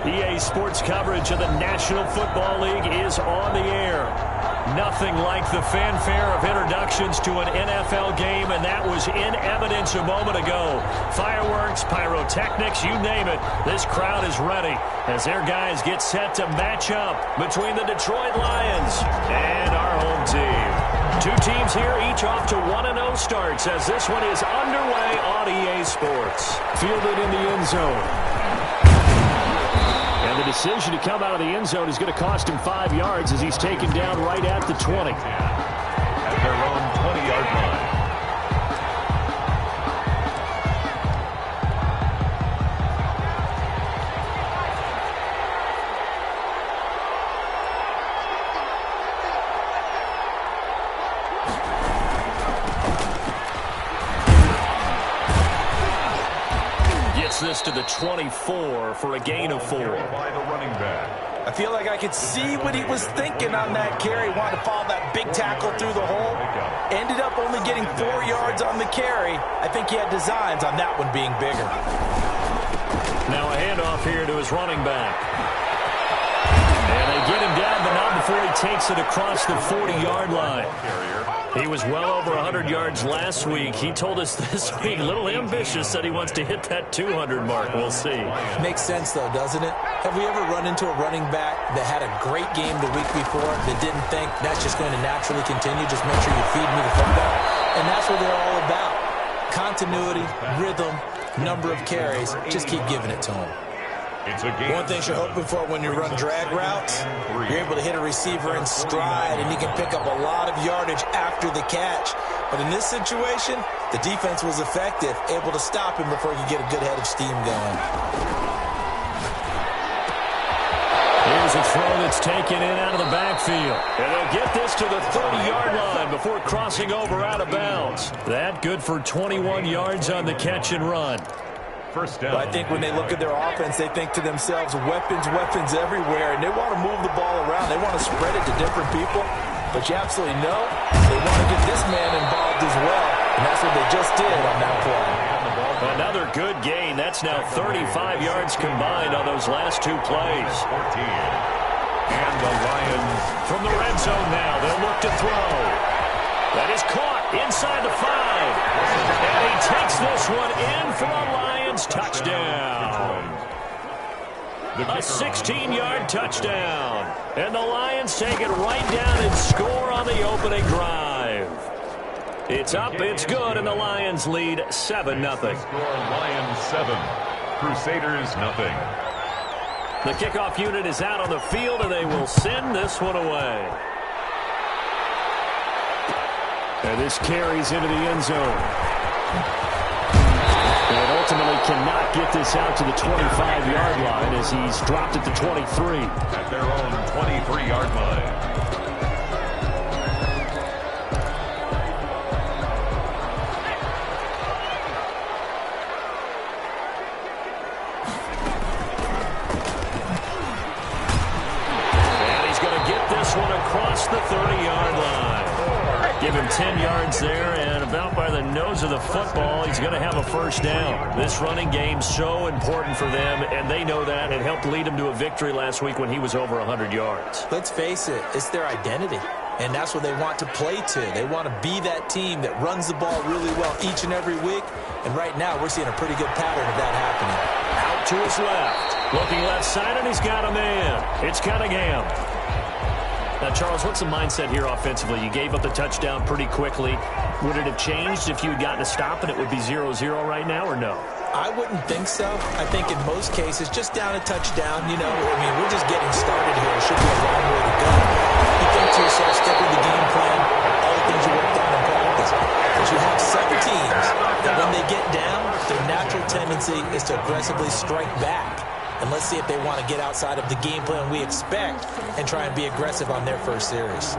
EA Sports coverage of the National Football League is on the air. Nothing like the fanfare of introductions to an NFL game, and that was in evidence a moment ago. Fireworks, pyrotechnics, you name it. This crowd is ready as their guys get set to match up between the Detroit Lions and our home team. Two teams here, each off to 1-0 starts as this one is underway on EA Sports. Fielded in the end zone. And the decision to come out of the end zone is going to cost him 5 yards as he's taken down right at the 20. At their own 20-yard line. This to the 24 for a gain of 4. By the running back. I feel like I could see what he was thinking on that carry. Wanted to follow that big tackle through the hole. Ended up only getting 4 yards on the carry. I think he had designs on that one being bigger. Now a handoff here to his running back. And they get him down, but not before he takes it across the 40-yard line. He was well over 100 yards last week. He told us this week, a little ambitious, said he wants to hit that 200 mark. We'll see. Makes sense, though, doesn't it? Have we ever run into a running back that had a great game the week before that didn't think that's just going to naturally continue? Just make sure you feed me the football. And that's what they're all about. Continuity, rhythm, number of carries. Just keep giving it to them. One thing you're hoping for when you run drag routes, you're able to hit a receiver in stride, and you can pick up a lot of yardage after the catch. But in this situation, the defense was effective, able to stop him before he could get a good head of steam going. Here's a throw that's taken in out of the backfield. And they'll get this to the 30-yard line before crossing over out of bounds. That good for 21 yards on the catch and run. First down. But I think when they look at their offense, they think to themselves, weapons, weapons everywhere, and they want to move the ball around. They want to spread it to different people. But you absolutely know they want to get this man involved as well, and that's what they just did on that play. Another good gain. That's now 35 yards combined on those last two plays. 14. And the Lions. From the red zone now, they'll look to throw. That is caught inside the 5. And he takes this one in for a Lions touchdown. A 16-yard touchdown. And the Lions take it right down and score on the opening drive. It's up, it's good, and the Lions lead 7-0. Score Lions 7, Crusaders 0. The kickoff unit is out on the field, and they will send this one away. And this carries into the end zone. And ultimately cannot get this out to the 25-yard line as he's dropped at the 23. At their own 23-yard line. Across the 30-yard line. Give him 10 yards there, and about by the nose of the football, he's going to have a first down. This running game's so important for them, and they know that. It helped lead him to a victory last week when he was over 100 yards. Let's face it, it's their identity, and that's what they want to play to. They want to be that team that runs the ball really well each and every week, and right now we're seeing a pretty good pattern of that happening. Out to his left. Looking left side, and he's got a man. It's Cunningham. Now, Charles, what's the mindset here offensively? You gave up the touchdown pretty quickly. Would it have changed if you had gotten a stop and it would be 0-0 right now, or no? I wouldn't think so. I think in most cases, just down a touchdown, you know, I mean, we're just getting started here. It should be a long way to go. You think to yourself, stick with the game plan, all the things you worked on in practice. But you have some teams that when they get down, their natural tendency is to aggressively strike back. And let's see if they want to get outside of the game plan we expect and try and be aggressive on their first series.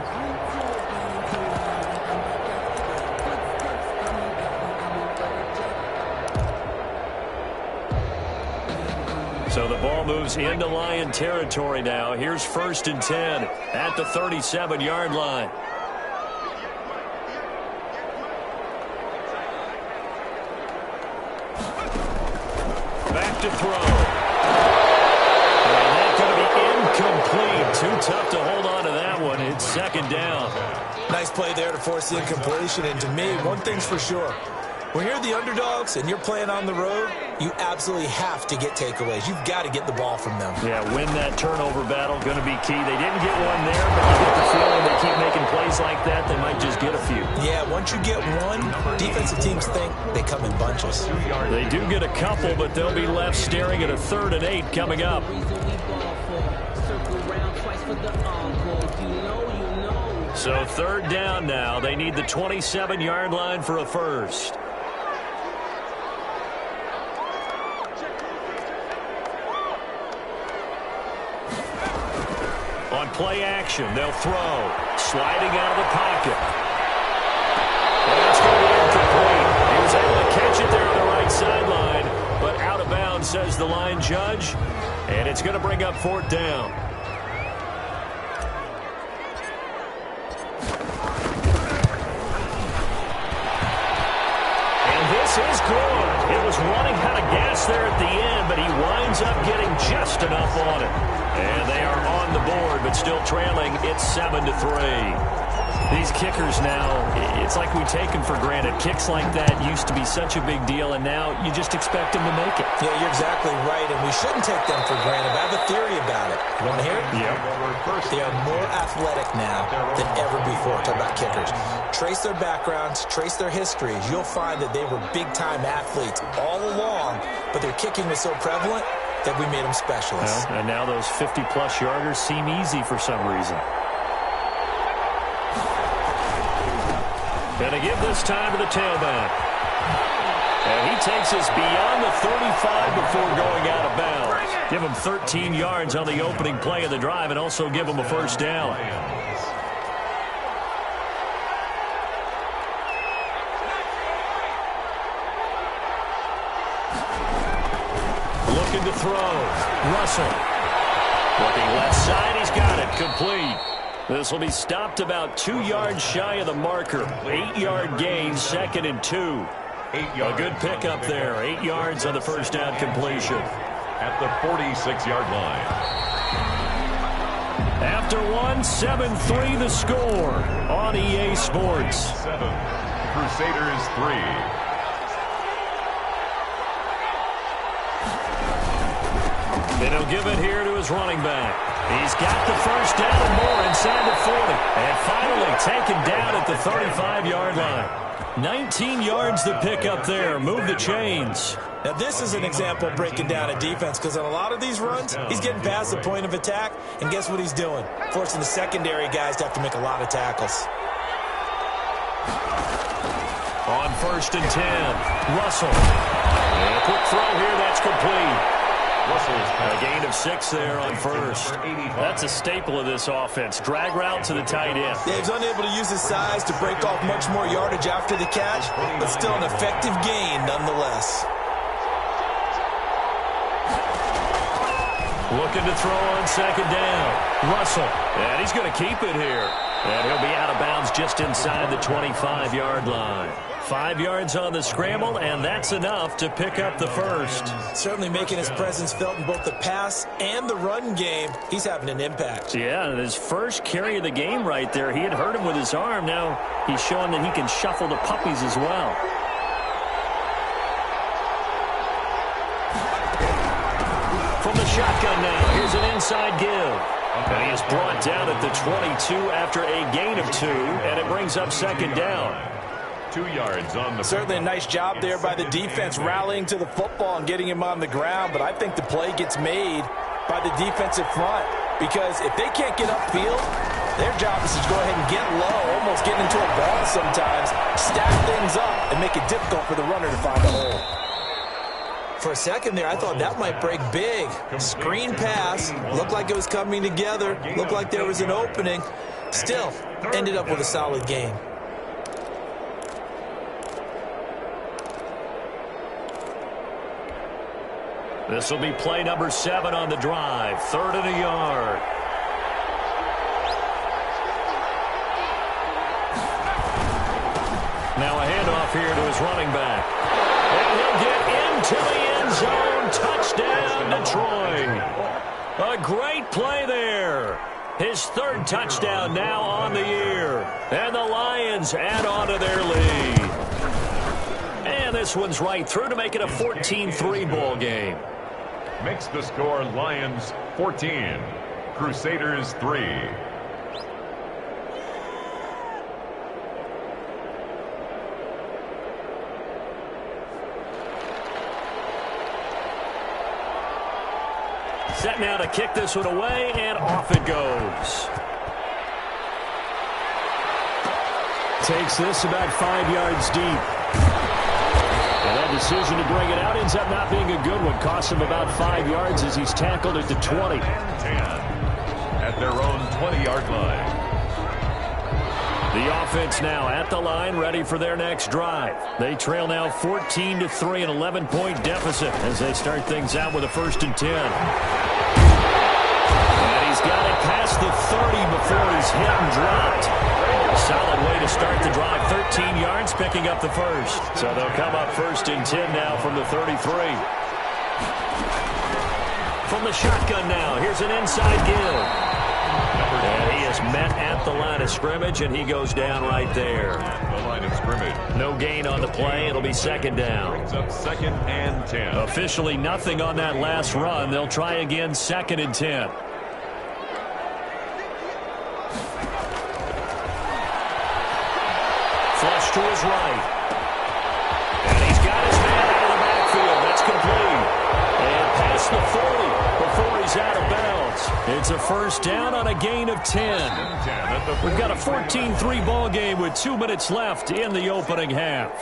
So the ball moves into Lion territory now. Here's 1st and 10 at the 37-yard line. Back to throw. Incomplete. Too tough to hold on to that one. It's second down. Nice play there to force the incompletion. And to me, one thing's for sure. When you're the underdogs and you're playing on the road, you absolutely have to get takeaways. You've got to get the ball from them. Yeah, win that turnover battle, going to be key. They didn't get one there, but you get the feeling they keep making plays like that, they might just get a few. Yeah, once you get one, defensive teams think they come in bunches. They do get a couple, but they'll be left staring at a 3rd and 8 coming up. So 3rd down now. They need the 27-yard line for a first. On play action, they'll throw. Sliding out of the pocket. That's going to be incomplete. He was able to catch it there on the right sideline, but out of bounds, says the line judge. And it's going to bring up 4th down. And this is good. It was running out of gas there at the end, but he winds up getting just enough on it. And they are on the board, but still trailing. It's 7-3. These kickers now, it's like we take them for granted. Kicks like that used to be such a big deal, and now you just expect them to make it. Yeah, you're exactly right, and we shouldn't take them for granted. I have a theory about it. You want to hear it? Yeah. They are more athletic now than ever before. Talk about kickers. Trace their backgrounds, trace their histories. You'll find that they were big-time athletes all along, but their kicking was so prevalent that we made them specialists. Well, and now those 50-plus yarders seem easy for some reason. Going to give this time to the tailback. And he takes us beyond the 35 before going out of bounds. Give him 13 yards on the opening play of the drive and also give him a first down. Looking to throw. Russell. Looking left side. He's got it. Complete. This will be stopped about 2 yards shy of the marker. 8-yard gain, 2nd and 2. A good pickup there. 8 yards on the first down completion. At the 46-yard line. After 7-3 the score on EA Sports. 7. Crusaders 3. Then he'll give it here to his running back. He's got the first down and more inside the 40. And finally taken down at the 35-yard line. 19 yards to pick up there. Move the chains. Now, this is an example of breaking down a defense because on a lot of these runs, he's getting past the point of attack, and guess what he's doing? Forcing the secondary guys to have to make a lot of tackles. On 1st and 10, Russell. And a quick throw here, that's complete. A gain of 6 there on first. That's a staple of this offense. Drag route to the tight end. Yeah, he's unable to use his size to break off much more yardage after the catch, but still an effective gain nonetheless. Looking to throw on 2nd down. Russell. And he's going to keep it here. And he'll be out of bounds just inside the 25-yard line. 5 yards on the scramble, and that's enough to pick up the first. Certainly making his presence felt in both the pass and the run game. He's having an impact. Yeah, and his first carry of the game right there, he had hurt him with his arm. Now he's showing that he can shuffle the puppies as well. From the shotgun now, here's an inside give. And he is brought down at the 22 after a gain of 2, and it brings up 2nd down. 2 yards on the... Certainly a nice job there by the defense rallying to the football and getting him on the ground, but I think the play gets made by the defensive front because if they can't get upfield, their job is to go ahead and get low, almost get into a ball sometimes, stack things up, and make it difficult for the runner to find a hole. For a second there, I thought that might break big. Screen pass, looked like it was coming together, looked like there was an opening. Still, ended up with a solid game. This will be play number 7 on the drive. 3rd and a yard. Now a handoff here to his running back. And he'll get into the end zone. Touchdown, Detroit. A great play there. His third touchdown now on the year. And the Lions add on to their lead. And this one's right through to make it a 14-3 ball game. Makes the score Lions 14, Crusaders 3. Set now to kick this one away, and off it goes. Takes this about 5 yards deep. And that decision to bring it out ends up not being a good one. Costs him about 5 yards as he's tackled at the 20. 10 at their own 20-yard line. The offense now at the line, ready for their next drive. They trail now 14-3, an 11-point deficit as they start things out with a 1st and 10. And he's got it past the 30 before he's hit and dropped. Solid way to start the drive. 13 yards, picking up the first. So they'll come up 1st and 10 now from the 33. From the shotgun now, here's an inside give. And he is met at the line of scrimmage, and he goes down right there. The line of scrimmage. No gain on the play. It'll be 2nd down. Brings up 2nd and 10. Officially nothing on that last run. They'll try again 2nd and 10. Flush to his right. And he's got his man out of the backfield. That's complete. And past the 40 before he's out of bounds. It's a 1st down on a gain of 10. We've got a 14-3 ball game with 2 minutes left in the opening half.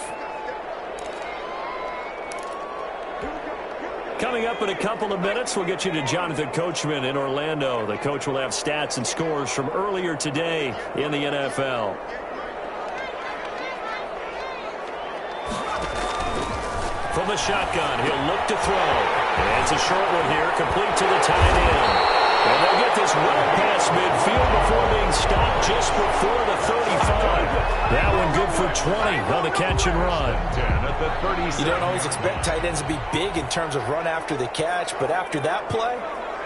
Coming up in a couple of minutes, we'll get you to Jonathan Coachman in Orlando. The coach will have stats and scores from earlier today in the NFL. From the shotgun, he'll look to throw. And it's a short one here, complete to the tight end. And they'll get this well past midfield before being stopped just before the 35. That one good for 20 on the catch and run. You don't always expect tight ends to be big in terms of run after the catch, but after that play,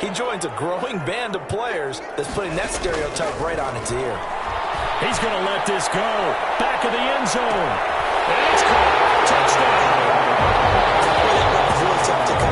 he joins a growing band of players that's putting that stereotype right on its ear. He's going to let this go. Back of the end zone. And it's caught. Touchdown.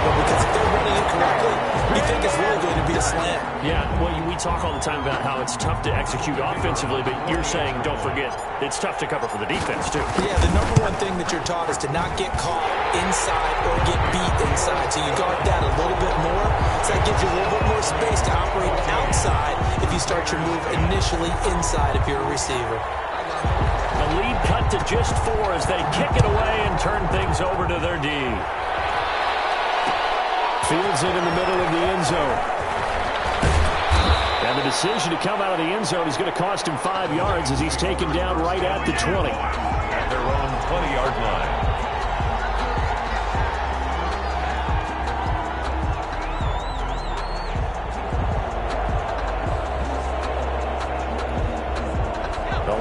Because if they're running incorrectly, you think it's really going to be a slant. Yeah, well, we talk all the time about how it's tough to execute offensively, but you're saying, don't forget, it's tough to cover for the defense, too. Yeah, the number one thing that you're taught is to not get caught inside or get beat inside. So you guard that a little bit more. So that gives you a little bit more space to operate outside if you start your move initially inside if you're a receiver. The lead cut to just 4 as they kick it away and turn things over to their D. Fields it in the middle of the end zone. And the decision to come out of the end zone is going to cost him 5 yards as he's taken down right at the 20. At their own 20-yard line.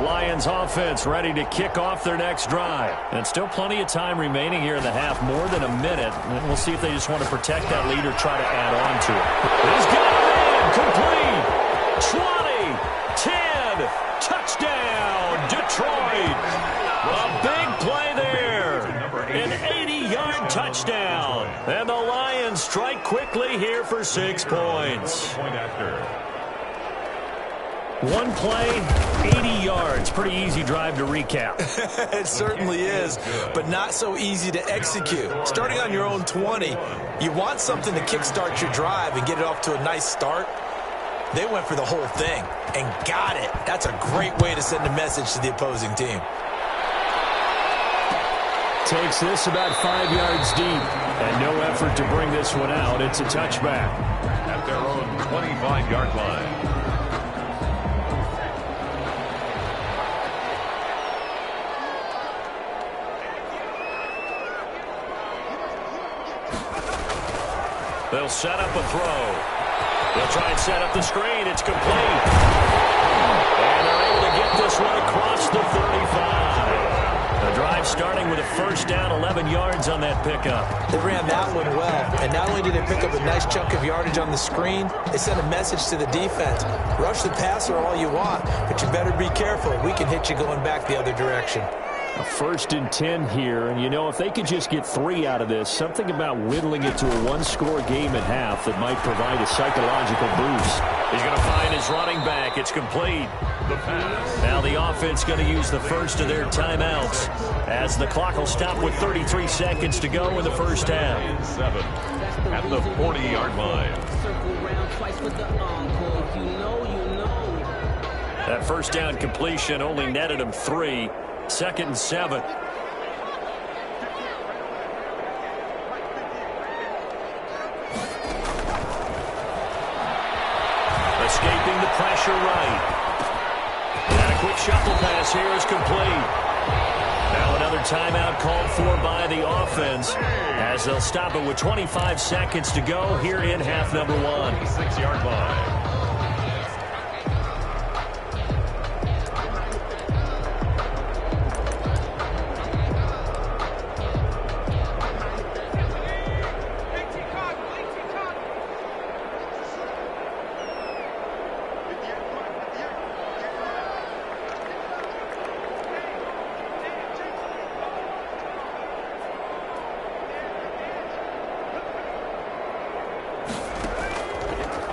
Lions offense ready to kick off their next drive. And still plenty of time remaining here in the half, more than a minute. And we'll see if they just want to protect that lead or try to add on to it. He's got it in, complete. 20, 10, touchdown, Detroit. A big play there. An 80-yard touchdown. And the Lions strike quickly here for 6 points. Point after. One play, 80 yards. Pretty easy drive to recap. It certainly is, but not so easy to execute. Starting on your own 20, you want something to kickstart your drive and get it off to a nice start. They went for the whole thing and got it. That's a great way to send a message to the opposing team. Takes this about 5 yards deep. And no effort to bring this one out. It's a touchback. At their own 25-yard line. They'll set up a throw. They'll try and set up the screen. It's complete. And they're able to get this one across the 35. The drive starting with a first down, 11 yards on that pickup. They ran that one well, and not only did they pick up a nice chunk of yardage on the screen, they sent a message to the defense. Rush the passer all you want, but you better be careful. We can hit you going back the other direction. A 1st and 10 here, and you know, if they could just get 3 out of this, something about whittling it to a one-score game at half that might provide a psychological boost. He's going to find his running back. It's complete. The pass. Now the offense going to use the first of their timeouts as the clock will stop with 33 seconds to go in the first half. 7 at the 40-yard line. That first down completion only netted him 3. 2nd and 7. Escaping the pressure right. And a quick shuffle pass here is complete. Now another timeout called for by the offense as they'll stop it with 25 seconds to go here in half number 1. 6-yard line.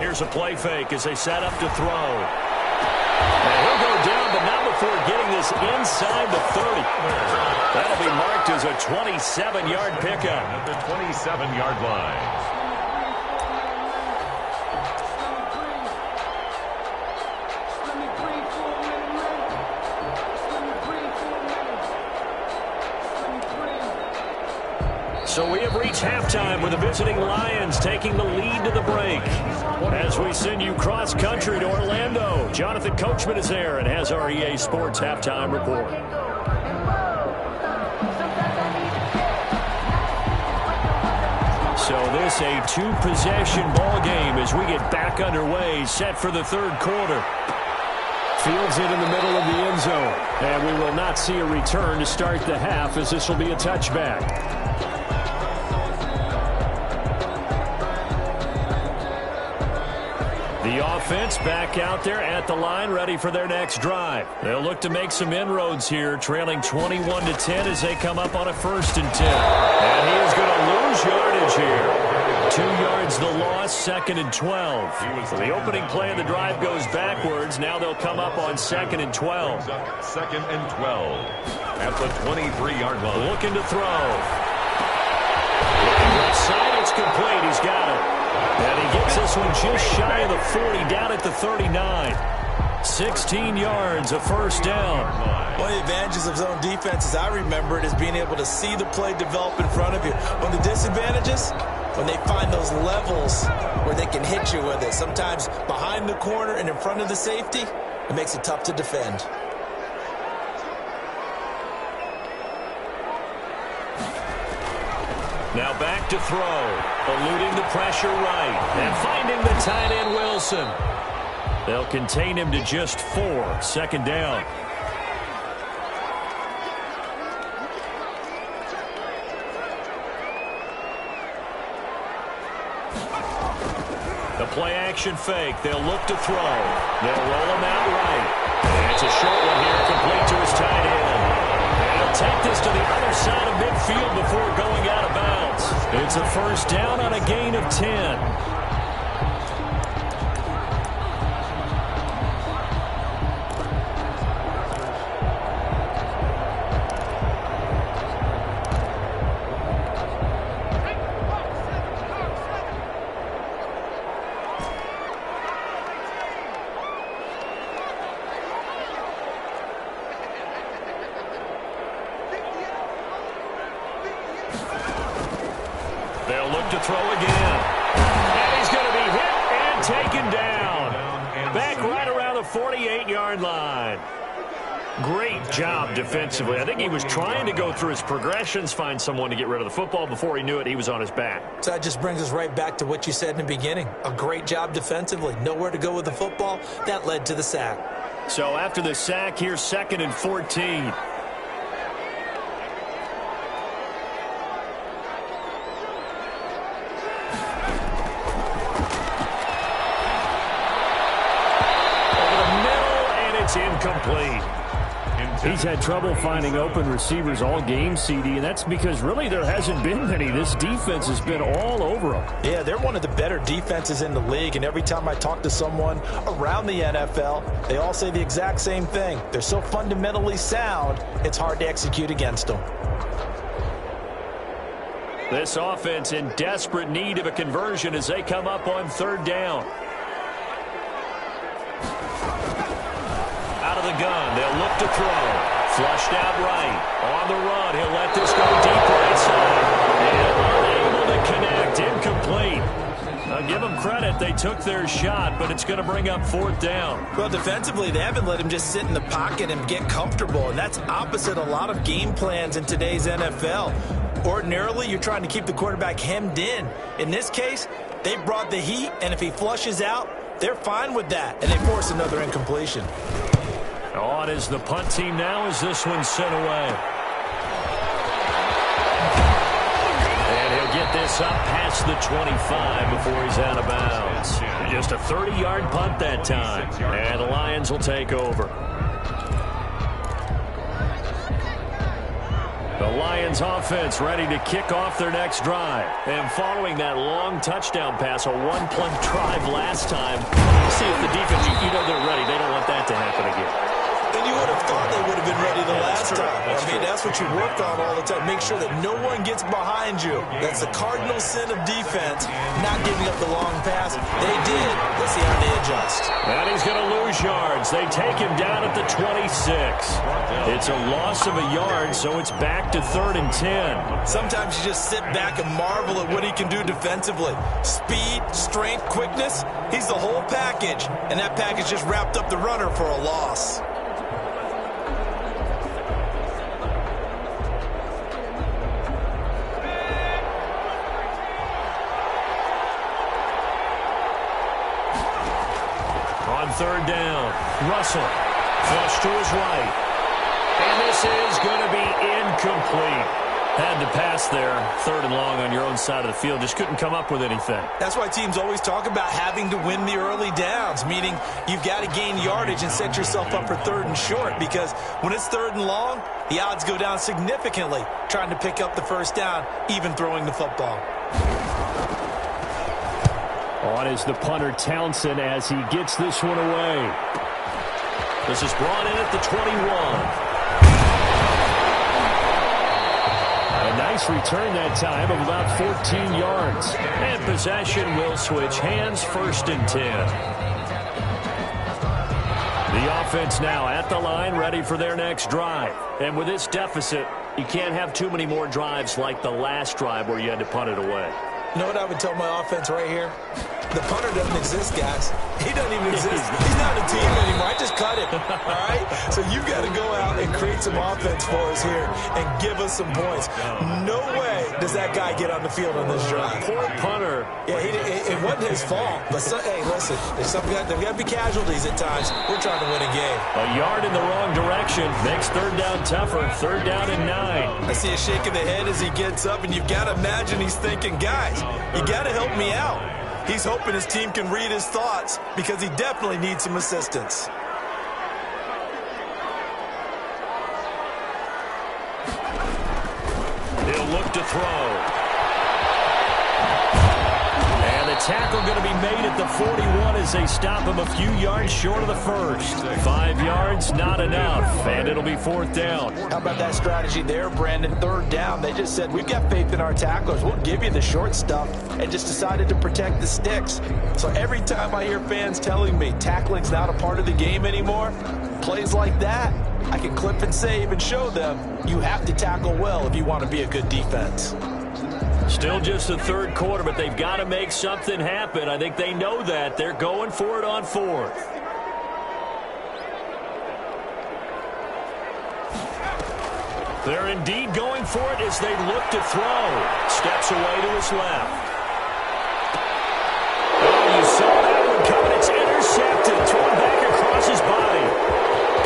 Here's a play fake as they set up to throw. And he'll go down, but not before getting this inside the 30. That'll be marked as a 27-yard pickup. At the 27-yard line. So we have reached halftime with the visiting Lions taking the lead to the break. As we send you cross-country to Orlando, Jonathan Coachman is there and has our EA Sports halftime report. So this a two-possession ball game as we get back underway, set for the 3rd quarter. Fields it in the middle of the end zone, and we will not see a return to start the half as this will be a touchback. The offense back out there at the line, ready for their next drive. They'll look to make some inroads here, trailing 21-10 as they come up on a 1st and 10. And he is going to lose yardage here. 2 yards the loss, 2nd and 12. The opening play of the drive goes backwards. Now they'll come up on 2nd and 12. 2nd and 12 at the 23-yard line. Looking to throw. Looking left side, it's complete. He's got it. And he gets this one just shy of the 40, down at the 39. 16 yards, a 1st down. One of the advantages of zone defense, as I remember it, is being able to see the play develop in front of you. One of the disadvantages, when they find those levels where they can hit you with it, sometimes behind the corner and in front of the safety, it makes it tough to defend. Now back to throw, eluding the pressure right, and finding the tight end Wilson. They'll contain him to just 4, 2nd down. The play action fake, they'll look to throw. They'll roll him out right. And it's a short one here, complete to his tight end. He'll take this to the other side of midfield before going out of bounds. It's a 1st down on a gain of 10. They'll look to throw again. And he's going to be hit and taken down. Back right around the 48-yard line. Great job defensively. I think he was trying to go through his progressions, find someone to get rid of the football. Before he knew it, he was on his back. So that just brings us right back to what you said in the beginning. A great job defensively. Nowhere to go with the football. That led to the sack. So after the sack, here's 2nd and 14. incomplete. He's had trouble finding open receivers all game, CD, and that's because really there hasn't been many. This defense has been all over them. Yeah, they're one of the better defenses in the league, and every time I talk to someone around the NFL, they all say the exact same thing. They're so fundamentally sound, it's hard to execute against them. This offense in desperate need of a conversion as they come up on third down. Out of the gun, they'll look to throw. Flushed out right. On the run, he'll let this go deep right side. And unable to connect. Incomplete. I'll give them credit. They took their shot, but it's going to bring up fourth down. Well, defensively, they haven't let him just sit in the pocket and get comfortable, and that's opposite a lot of game plans in today's NFL. Ordinarily, you're trying to keep the quarterback hemmed in. In this case, they brought the heat, and if he flushes out, they're fine with that, and they force another incompletion. On is the punt team now as this one's sent away. And he'll get this up past the 25 before he's out of bounds. Just a 30-yard punt that time. And the Lions will take over. The Lions offense ready to kick off their next drive. And following that long touchdown pass, a one-play drive last time, see if the defense, they're ready. They don't want that to happen again. And you would have thought they would have been ready the last time. I mean, that's what you work on all the time. Make sure that no one gets behind you. That's the cardinal sin of defense, not giving up the long pass. They did. Let's see how they adjust. And he's going to lose yards. They take him down at the 26. It's a loss of a yard, so it's back to 3rd and 10. Sometimes you just sit back and marvel at what he can do defensively. Speed, strength, quickness. He's the whole package. And that package just wrapped up the runner for a loss. Third down. Russell. Flush to his right. And this is going to be incomplete. Had to pass there. 3rd and long on your own side of the field. Just couldn't come up with anything. That's why teams always talk about having to win the early downs, meaning you've got to gain yardage and set yourself up for 3rd and short, because when it's 3rd and long, the odds go down significantly trying to pick up the first down, even throwing the football. On is the punter Townsend as he gets this one away. This is brought in at the 21. A nice return that time of about 14 yards. And possession will switch hands, 1st and 10. The offense now at the line, ready for their next drive. And with this deficit, you can't have too many more drives like the last drive where you had to punt it away. You know what I would tell my offense right here? The punter doesn't exist, guys. He doesn't even exist. He's not a team anymore. I just cut him, all right? So you've got to go out and create some offense for us here and give us some points. No way does that guy get on the field on this drive. Poor punter. Yeah, it wasn't his fault. But, hey, listen, there's got to be casualties at times. We're trying to win a game. A yard in the wrong direction makes 3rd down tougher. 3rd down and 9. I see a shake of the head as he gets up, and you've got to imagine he's thinking, guys, you got to help me out. He's hoping his team can read his thoughts because he definitely needs some assistance. He'll look to throw. And the tackle going to be made at the 41 as they stop him a few yards short of the first. 5 yards, not enough, and it'll be 4th down. How about that strategy there, Brandon? 3rd down, they just said, we've got faith in our tacklers. We'll give you the short stuff, and just decided to protect the sticks. So every time I hear fans telling me tackling's not a part of the game anymore, plays like that, I can clip and save and show them you have to tackle well if you want to be a good defense. Still just the 3rd quarter, but they've got to make something happen. I think they know that. They're going for it on 4th. They're indeed going for it as they look to throw. Steps away to his left. Oh, you saw that one coming. It's intercepted. Thrown back across his body.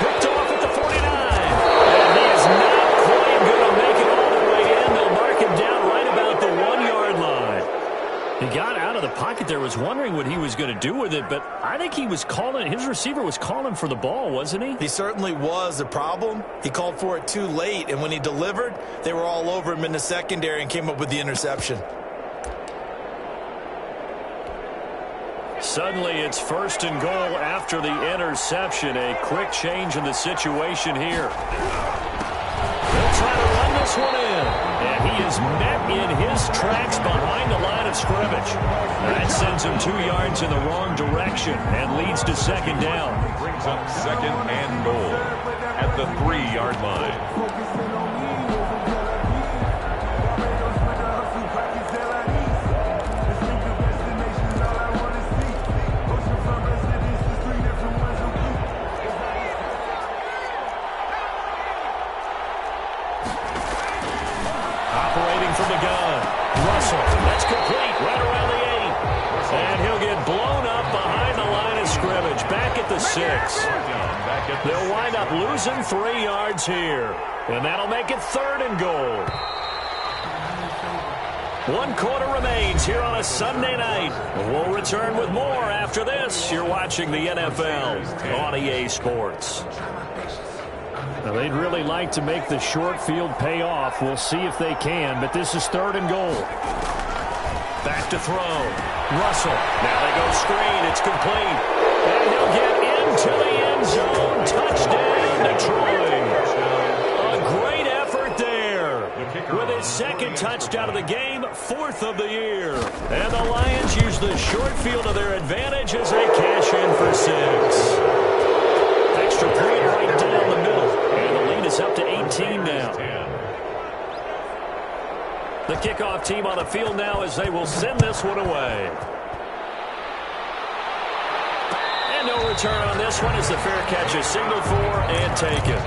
Picked off at the 49. And he is not quite going to make it all the way in. They'll mark him down right about the 1-yard line. He got out of the pocket there, was was wondering what he was going to do with it, but I think he was calling, his receiver was calling for the ball, wasn't he? He certainly was. The problem, he called for it too late, and when he delivered, they were all over him in the secondary and came up with the interception. Suddenly, it's 1st and goal after the interception. A quick change in the situation here. They'll try to run this one in. And he is met in his tracks behind the line of scrimmage. That sends him 2 yards in the wrong direction and leads to 2nd down. Brings up 2nd and goal at the 3-yard line. From the gun. Russell. That's complete. Right around the 8. And he'll get blown up behind the line of scrimmage. Back at the 6. They'll wind up losing 3 yards here. And that'll make it 3rd and goal. 1 quarter remains here on a Sunday night. We'll return with more after this. You're watching the NFL on EA Sports. Now, they'd really like to make the short field pay off. We'll see if they can, but this is 3rd and goal. Back to throw. Russell. Now they go screen. It's complete. And he'll get into the end zone. Touchdown, Detroit. A great effort there. With his 2nd touchdown of the game, 4th of the year. And the Lions use the short field to their advantage as they cash in for 6. Extra point right down the middle. And the lead is up to 18 now. The kickoff team on the field now as they will send this one away. And no return on this one as the fair catch is signaled for and taken.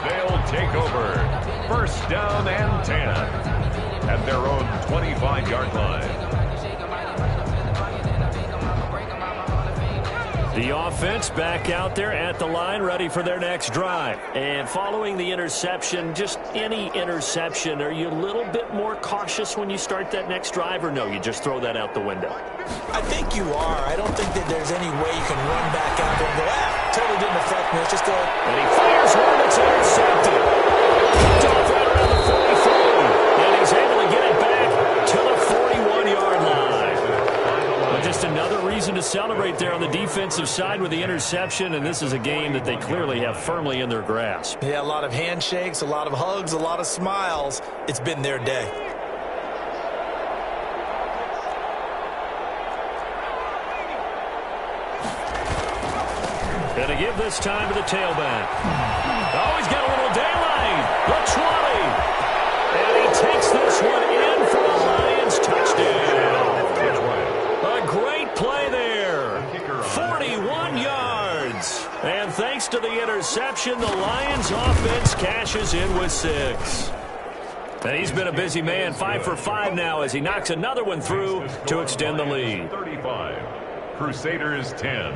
They'll take over. 1st down and 10 at their own 25-yard line. The offense back out there at the line, ready for their next drive. And following the interception, just any interception, are you a little bit more cautious when you start that next drive, or no, you just throw that out the window? I think you are. I don't think that there's any way you can run back out there and go, totally didn't affect me. Let's just go. And he fires one that's intercepted. Kicked off right around the 43. And he's able to get it back to the 41-yard line. Just another reason to celebrate there on the defensive side with the interception, and this is a game that they clearly have firmly in their grasp. Yeah, a lot of handshakes, a lot of hugs, a lot of smiles. It's been their day. And to give this time to the tailback. Oh, he's got a little daylight. The 20. And he takes this one in for the Lions. Touchdown. A great play there. 41 yards. And thanks to the interception, the Lions offense cashes in with 6. And he's been a busy man, 5 for 5 now as he knocks another one through to extend the lead. 35. Crusaders 10.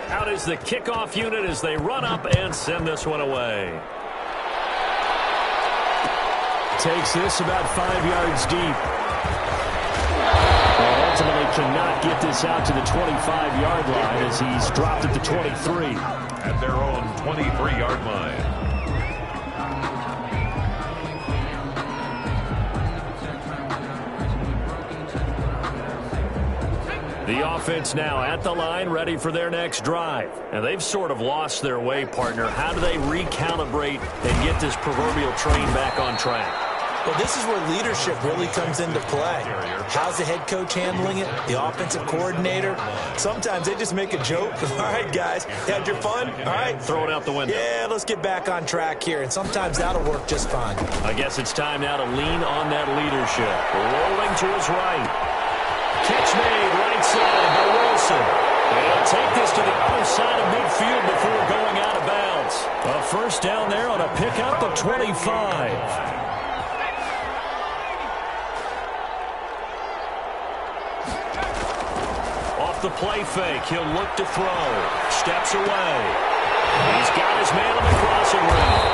Out is the kickoff unit as they run up and send this one away. Takes this about 5 yards deep. And ultimately cannot get this out to the 25-yard line as he's dropped at the 23. At their own 23-yard line. The offense now at the line, ready for their next drive. And they've sort of lost their way, partner. How do they recalibrate and get this proverbial train back on track? Well, this is where leadership really comes into play. How's the head coach handling it? The offensive coordinator? Sometimes they just make a joke. All right, guys, you had your fun? All right. Throw it out the window. Yeah, let's get back on track here. And sometimes that'll work just fine. I guess it's time now to lean on that leadership. Rolling to his right. Catch made right side by Wilson. And take this to the other side of midfield before going out of bounds. A first down there on a pickup of 25. The play fake. He'll look to throw. Steps away. He's got his man on the crossing route.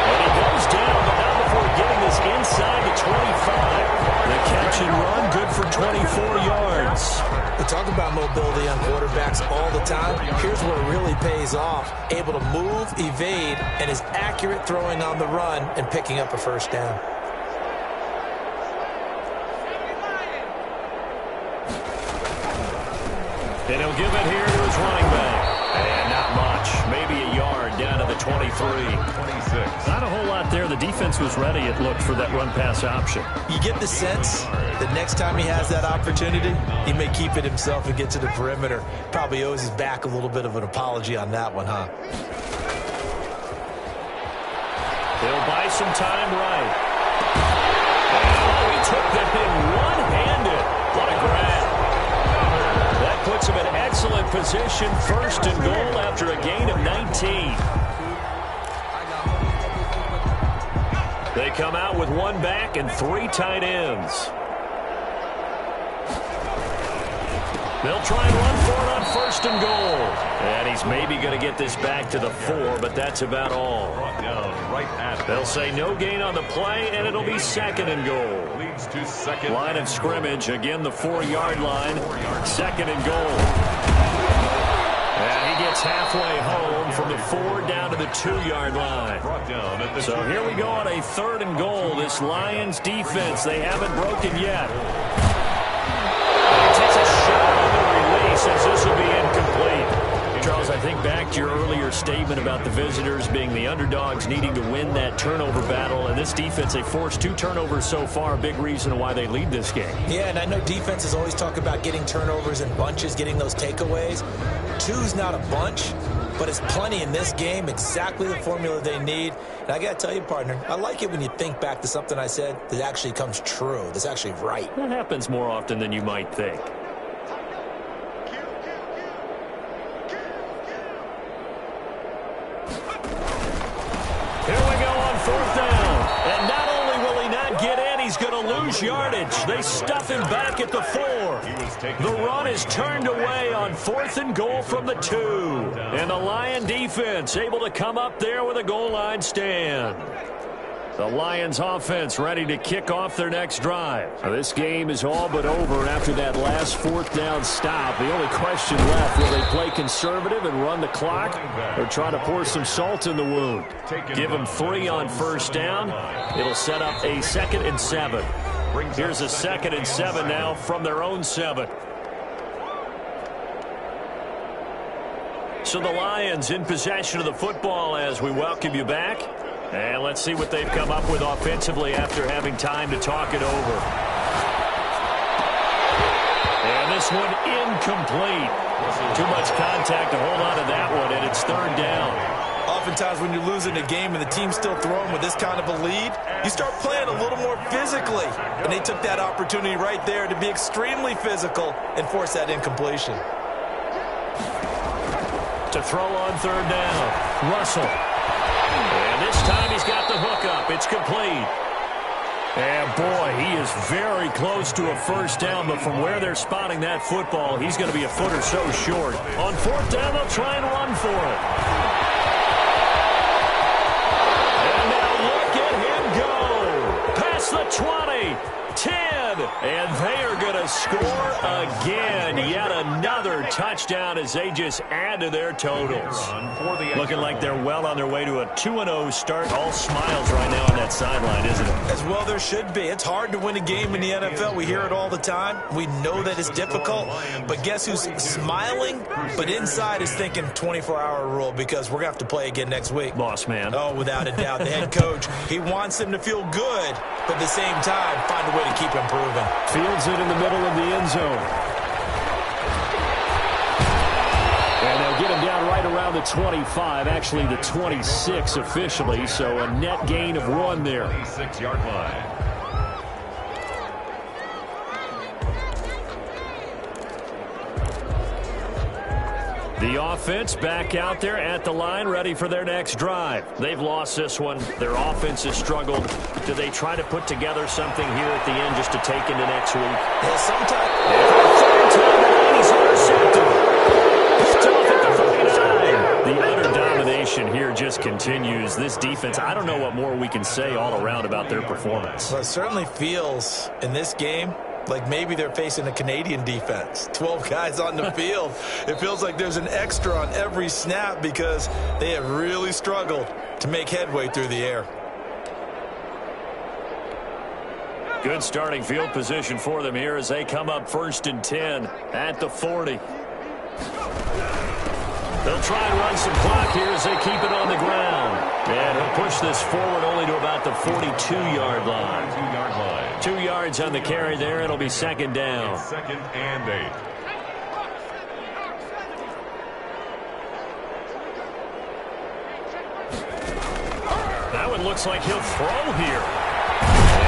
And he goes down, but not before getting this inside the 25. The catch and run, good for 24 yards. We talk about mobility on quarterbacks all the time. Here's where it really pays off. Able to move, evade, and is accurate throwing on the run and picking up a first down. And he'll give it here to his running back. And not much. Maybe a yard down to the 23. 26. Not a whole lot there. The defense was ready, it looked, for that run-pass option. You get the sense that next time he has that opportunity, he may keep it himself and get to the perimeter. Probably owes his back a little bit of an apology on that one, huh? He'll buy some time right. Oh, he took the hit one-handed. What a grab. That puts him in excellent position, first and goal after a gain of 19. They come out with one back and three tight ends. They'll try and run for it on first and goal. And he's maybe going to get this back to the 4, but that's about all. They'll say no gain on the play, and it'll be second and goal. Leads to second. Line of scrimmage, again the 4-yard line. Second and goal. And he gets halfway home from the 4 down to the 2-yard line. So here we go on a third and goal. This Lions defense, they haven't broken yet. He takes a shot on the release as this will be incomplete. Charles, I think back to your earlier statement about the visitors being the underdogs needing to win that turnover battle. And this defense, they forced 2 turnovers so far, a big reason why they lead this game. Yeah, and I know defenses always talk about getting turnovers in bunches, getting those takeaways. 2's not a bunch, but it's plenty in this game, exactly the formula they need. And I got to tell you, partner, I like it when you think back to something I said that actually comes true, that's actually right. That happens more often than you might think. Here we go on fourth down. And not only will he not get in, he's going to lose yardage. They stuff him back at the 4. The run is turned away on fourth and goal from the 2. And the Lion defense able to come up there with a goal line stand. The Lions offense ready to kick off their next drive. Now, this game is all but over after that last fourth down stop. The only question left, will they play conservative and run the clock or try to pour some salt in the wound? Give them 3 on first down. It'll set up a 2nd and 7. Here's a 2nd and 7 now from their own 7. So the Lions in possession of the football as we welcome you back. And let's see what they've come up with offensively after having time to talk it over. And this one incomplete. Too much contact to hold on to that one, and it's third down. Oftentimes when you're losing a game and the team's still throwing with this kind of a lead, you start playing a little more physically. And they took that opportunity right there to be extremely physical and force that incompletion. To throw on third down, Russell. And this time he's got the hook up. It's complete. And, boy, he is very close to a first down, but from where they're spotting that football, he's going to be a foot or so short. On fourth down, they'll try and run for it. And now look at him go. Past the 20, 10, and they are going to score again. Yet another touchdown as they just add to their totals. Looking like they're well on their way to a 2-0 start. All smiles right now on that sideline, isn't it? As well there should be. It's hard to win a game in the NFL. We hear it all the time. We know that it's difficult. But guess who's smiling? But inside is thinking 24-hour rule because we're going to have to play again next week. Boss man. Oh, without a doubt. The head coach, he wants them to feel good, but at the same time, find a way to keep improving. Fields it in the middle of the end zone. And they'll get him down right around the 25, actually the 26 officially, so a net gain of 1 there. 26-yard line. The offense back out there at the line, ready for their next drive. They've lost this one. Their offense has struggled. Do they try to put together something here at the end just to take into next week? Yeah, sometimes. He's intercepted. The utter domination here just continues. This defense, I don't know what more we can say all around about their performance. Well, it certainly feels in this game like maybe they're facing a Canadian defense. 12 guys on the field. It feels like there's an extra on every snap because they have really struggled to make headway through the air. Good starting field position for them here as they come up 1st and 10 at the 40. They'll try and run some clock here as they keep it on the ground. And he'll push this forward only to about the 42-yard line. 2-yard line. 2 yards on the carry there. It'll be 2nd down. 2nd and 8. That one looks like he'll throw here.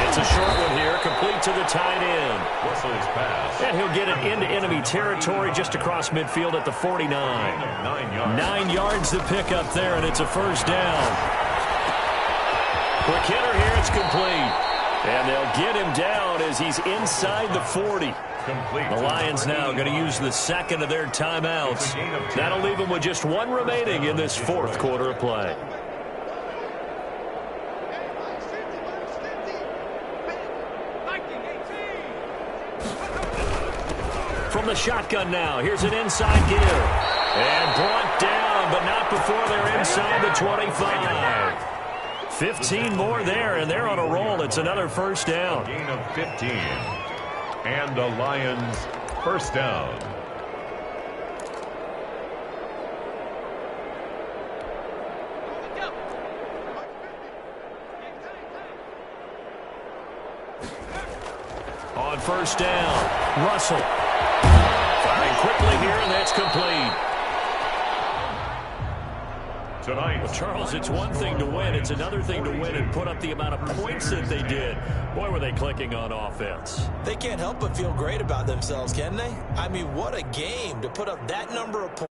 It's a short one here, complete to the tight end. Russell's pass. And he'll get it into enemy territory just across midfield at the 49. 9 yards. 9 yards to pick up there, and it's a 1st down. Quick hitter here, it's complete. And they'll get him down as he's inside the 40. Complete. The Lions now going to use the 2nd of their timeouts. That'll leave them with just 1 remaining in this 4th quarter of play. From the shotgun now, here's an inside give. And brought down, but not before they're inside the 25. 15 more there, and they're on a roll. It's another 1st down. Gain of 15. And the Lions 1st down. On 1st down, Russell. Firing quickly here, and that's complete. Tonight, Well, Charles, it's one thing to win. It's another thing to win and put up the amount of points that they did. Boy, were they clicking on offense. They can't help but feel great about themselves, can they? I mean, what a game to put up that number of points.